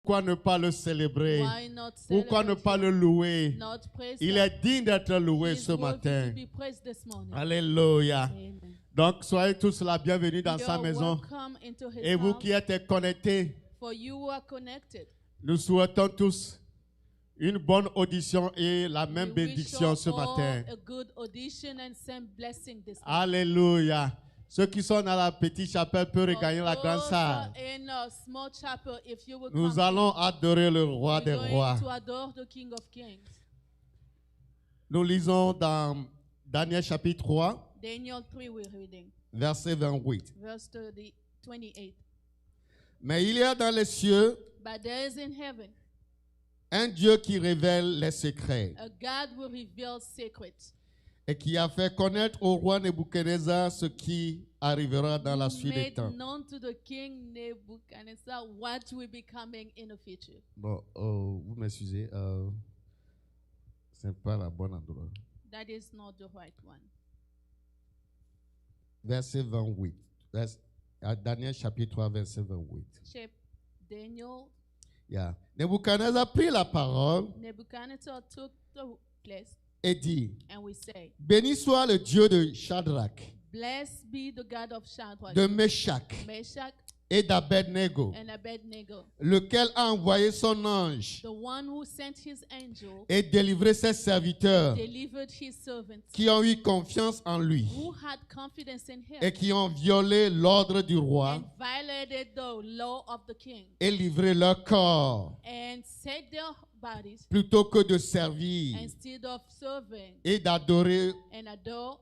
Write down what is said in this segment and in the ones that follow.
Pourquoi ne pas le célébrer? Why not Pourquoi ne celebrate pas le him? louer? Not praise Il him. est digne d'être loué He is ce worthy matin. to be praised this morning. Alléluia. Amen. Donc, soyez tous la bienvenue dans You sa are maison. welcome into his Et vous house. qui êtes connectés, For you who are connected. nous souhaitons tous une bonne audition et la même We wish bénédiction you ce all matin. a good audition and same blessing this morning. Alléluia. Ceux qui sont dans la petite chapelle peuvent regagner la grande Those salle. in a small chapel, if you will Nous come allons adorer le roi in, des we're rois. going to adore the King of Kings. Nous lisons dans Daniel chapitre 3, Daniel 3 we're reading, verset 28. verse 28. Mais il y a dans les cieux But there is in heaven un Dieu qui révèle les secrets a God who reveals secrets, et qui a fait connaître au roi Nebuchadnezzar ce qui arrivera dans la who suite des made temps. known to the king Nebuchadnezzar what will be coming in the future. Bon, vous m'excusez, c'est pas la bonne endroit. That is not the right one. Verset 28. Daniel chapitre 3, verset 28. Daniel, Yeah. Nebuchadnezzar prit la parole Nebuchadnezzar took the place, et dit, and we say, béni soit le Dieu de Shadrach, blessed be the God of Shadrach, de Meshach Meshach, et d'Abednego, and Abednego, lequel a envoyé son ange the one who sent his angel, et délivré ses serviteurs delivered his servants, qui ont eu confiance en lui who had confidence in him, et qui ont violé l'ordre du roi and violated the law of the king, et livré leur corps and set their bodies plutôt que de servir instead of serving et d'adorer and adore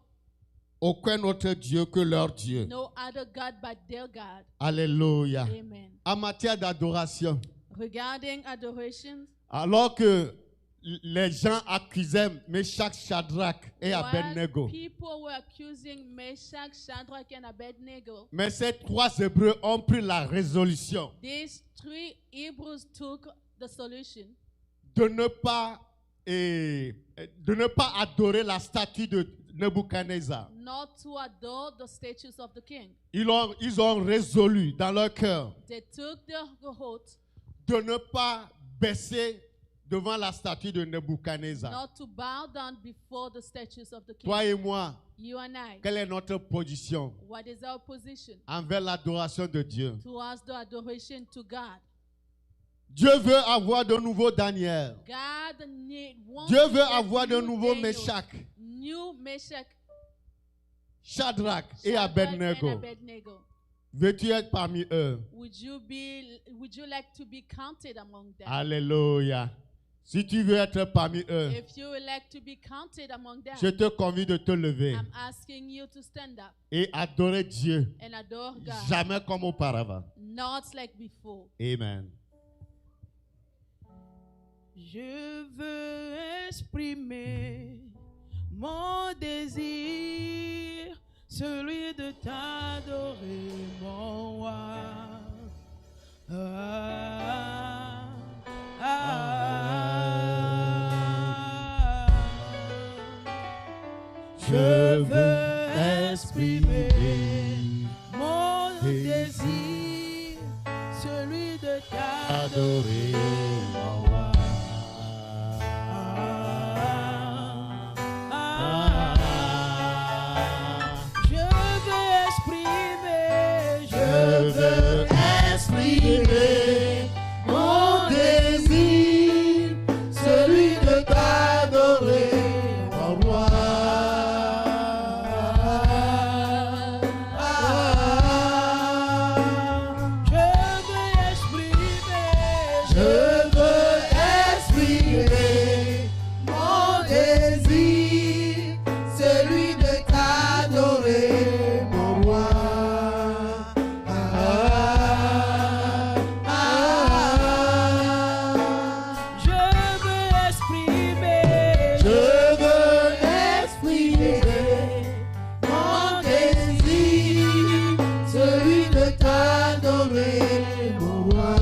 aucun autre Dieu que leur Dieu. no other God but their God. Alléluia. Amen. En matière d'adoration, Regarding adoration, alors que les gens accusaient Meshach, Shadrach et while Abednego, people were accusing Meshach, Shadrach, and Abednego, mais ces trois Hébreux ont pris la résolution these three Hebrews took the solution de ne pas adorer la statue de Nebuchadnezzar. not to adore the statues of the king. Ils ont résolu dans leur cœur They took the oath de ne pas baisser devant la statue de Nebuchadnezzar. not to bow down before the statues of the king. Toi et moi, You and I, quelle est notre position what is our position envers l'adoration de Dieu? towards the adoration to God? Dieu veut avoir de nouveaux Daniel. God wants Dieu to veut get avoir de new nouveaux Daniel, Meshach, new Meshach, Shadrach et Shadrach, and Abednego. Abednego. Veux-tu être parmi eux? Would you like to be counted among them? Alléluia. Si tu veux être parmi eux, If you would like to be counted among them, je te convie de te lever I'm asking you to stand up et adorer Dieu and adore God, jamais comme auparavant. not like before. Amen. Je veux exprimer mon désir, celui de t'adorer, mon roi. Ah, ah, ah. Je veux exprimer mon désir, celui de t'adorer, mon roi. Je veux exprimer mon désir, celui de t'adorer, mon roi. Je veux exprimer mon désir, celui de t'adorer, mon roi.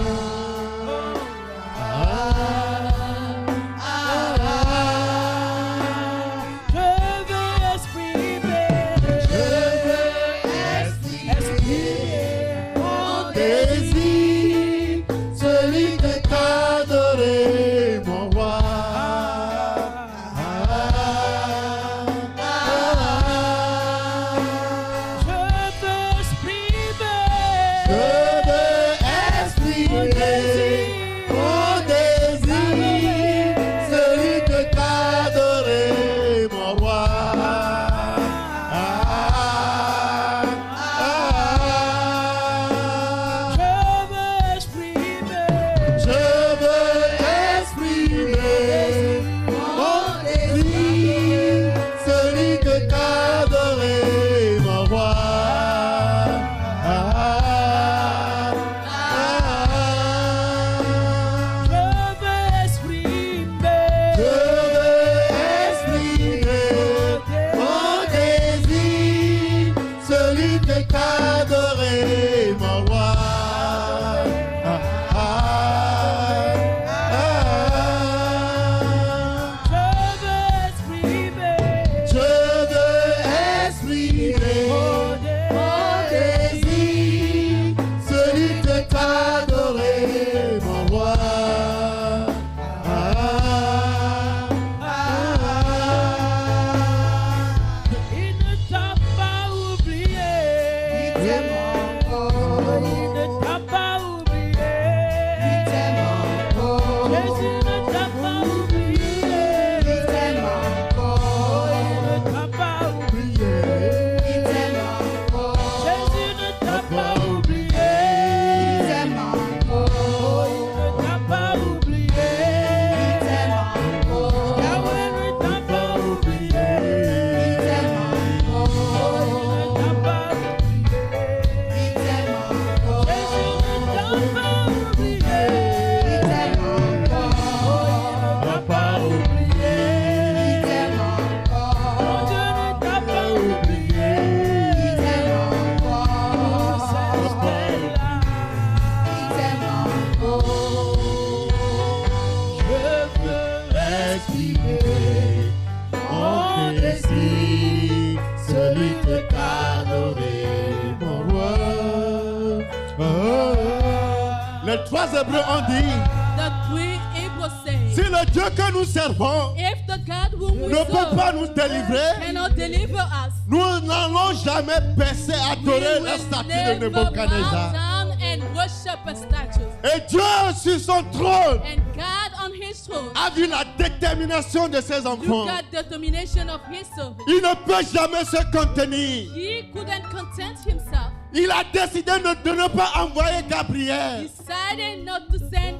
Les trois Hébreux ont dit, The three Hebrews say, si le Dieu que nous servons if the God whom we ne peut serve pas nous délivrer, cannot deliver us, nous n'allons jamais baisser, we adorer la will statue de never bow Nebuchadnezzar. down and worship a statue. Et Dieu sur son trône And God on his throne, a vu la détermination de ses enfants. look at the determination of his servant. Il ne peut jamais se contenir. He couldn't content himself. Il a décidé de ne pas envoyer Gabriel. Decided not to send.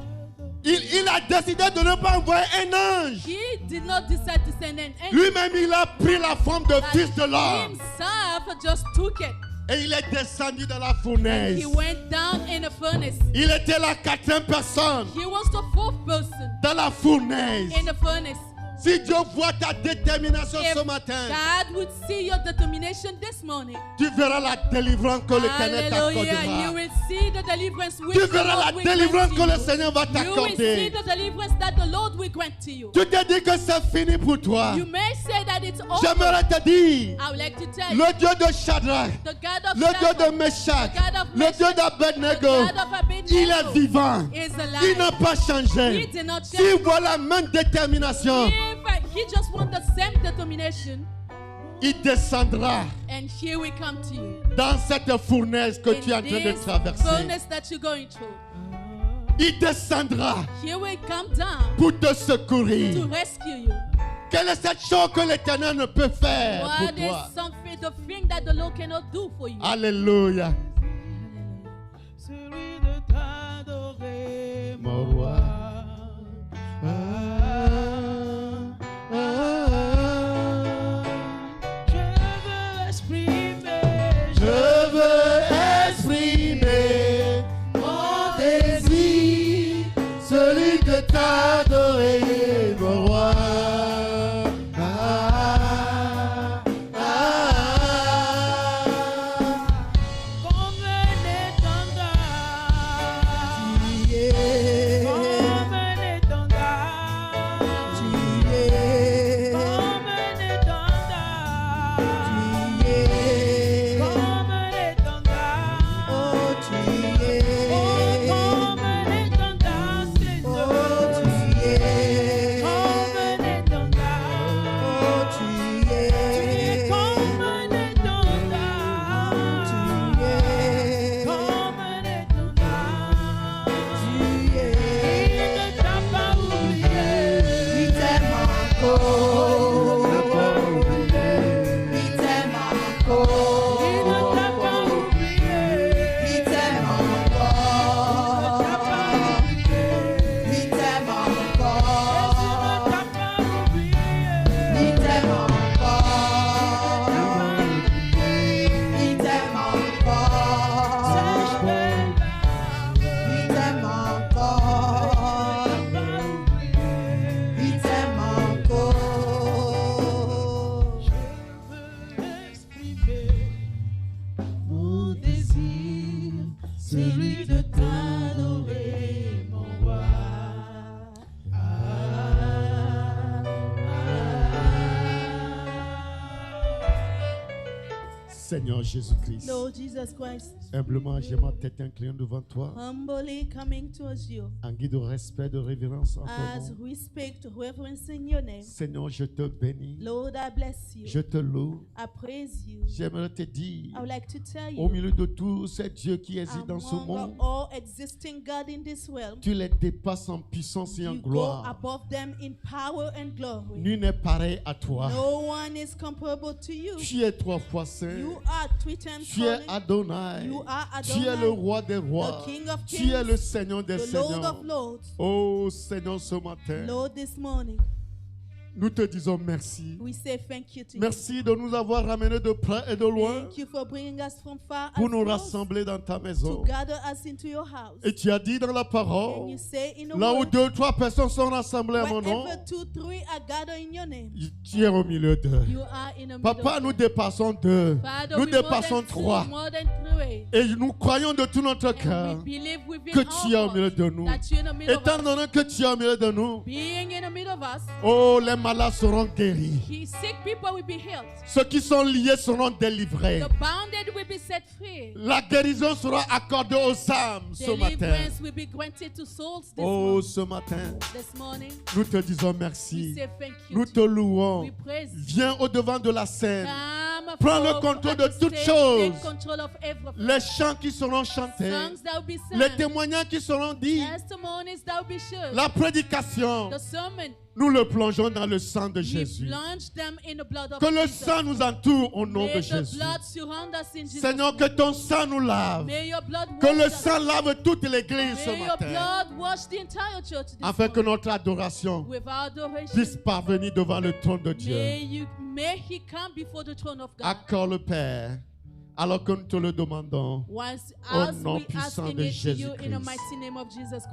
Il a décidé de ne pas envoyer un ange. He did not decide to send an angel. Lui-même, il a pris la forme de fils de l'homme. Himself just took it. Et il est descendu dans la fournaise. He went down in a furnace. Il était la quatrième personne He was the fourth person dans la fournaise. in the furnace. Si Dieu voit ta détermination If ce matin, God would see your determination this morning, tu verras la délivrance que l'Éternel hallelujah, you t'accordera. will see the deliverance which Tu the verras Lord la will délivrance grant que le to you. Seigneur va You will see t'accorder. the deliverance that the Lord will grant to you. Tu te dis que c'est fini pour toi. You may say that it's over. J'aimerais te dire, I would like to tell you, le Dieu de Shadrach, the God of le Dieu de Shadrach, Meshach, the God of le Dieu Meshach, d'Abednego, the God of Abednego il est vivant. is Il n'a alive. pas He changé. did not Si change. voilà la même détermination, If he just wants the same determination, il descendra and here we come to you. dans cette fournaise que tu es en In train de this traverser. furnace that you're going through, Il descendra here we come down pour te to secourir. rescue you. Quelle est cette chose que l'Éternel ne peut faire pour What is toi? something, the thing that the Lord cannot do for you? Alléluia. Celui de t'adorer, Mon roi. Je veux exprimer mon désir, celui de t'adorer, mon roi. Comme un étendard, tu y es. Comme un étendard, tu y es. Comme un étendard, tu y es. Comme un étendard, oh tu y es. Oh comme un étendard, Seigneur, oh tu y es. Seigneur Jésus-Christ. Lord Jesus Christ, Humblement, j'ai ma tête inclinée devant toi, humbly coming towards you en guide de respect, de révérence en ton as nom. respect, reverence in your name. Seigneur, je te bénis, Lord, I bless you. je te loue. I praise you. J'aimerais te dire, I would like to tell au you, milieu de tous ces dieux qui existent dans ce among monde, all existing God in this world, tu les dépasses en puissance et en you go gloire. above them in power and glory. Nul n'est pareil à toi. No one is comparable to you. Tu es 3 fois saint. You are three times Tu es holy. Adonai. You are Tu es le Adonai, roi des rois. the King of Tu es kings, le Seigneur des the Lord seigneurs. of lords. Oh Seigneur, ce matin, Lord, this morning, nous te disons merci. we say thank you to Merci de nous avoir ramenés de près et de you. loin Thank you for bringing us from far pour and nous close rassembler dans ta to maison. gather us into your house. Et tu as dit dans la And parole, you say in a là où word, 2 ou 3 personnes sont rassemblées à mon nom, wherever 2, 3 are gathered in your name, tu es au milieu d'eux. You are in the middle. Papa, of nous them. dépassons 2. Father, Nous we more dépassons than 3. two, more than three. Et nous croyons de tout notre And cœur we believe within que our tu es au hearts milieu de nous. that you're in the middle of Étant us. donné que tu es au milieu de nous, Being in the middle of us, oh, les malades seront guéris. sick people will be healed. Ceux qui sont liés seront délivrés. The bounded will be set free. La guérison sera accordée aux âmes ce matin. Deliverance will be granted to souls Oh, ce matin, this morning. nous te disons We merci. say thank you. Nous to te you. louons. We praise you. Viens au-devant de la scène. Come Prends le forth contrôle at de the toutes stage, choses. take control of everything. Les chants qui seront chantés. Songs that will be Les sung. témoignages qui seront dits. Testimonies that will be shared. La prédication. The sermon, Nous le plongeons dans le sang de we Jésus. plunge them in the blood of Que le Jesus. sang nous entoure au nom May de the Jésus. blood surround us in Jesus' Seigneur, que name. ton sang nous lave. May your blood Que le wash us. sang lave toute l'église ce May your matin. blood wash the entire church this Afin que morning. notre adoration With our adoration, puisse parvenir devant le trône de Dieu. may he come before the throne of God. Accorde le Père, alors que nous te le demandons. Once Au as nom we puissant asking de it to you in the Jésus-Christ. mighty name of Jesus Christ.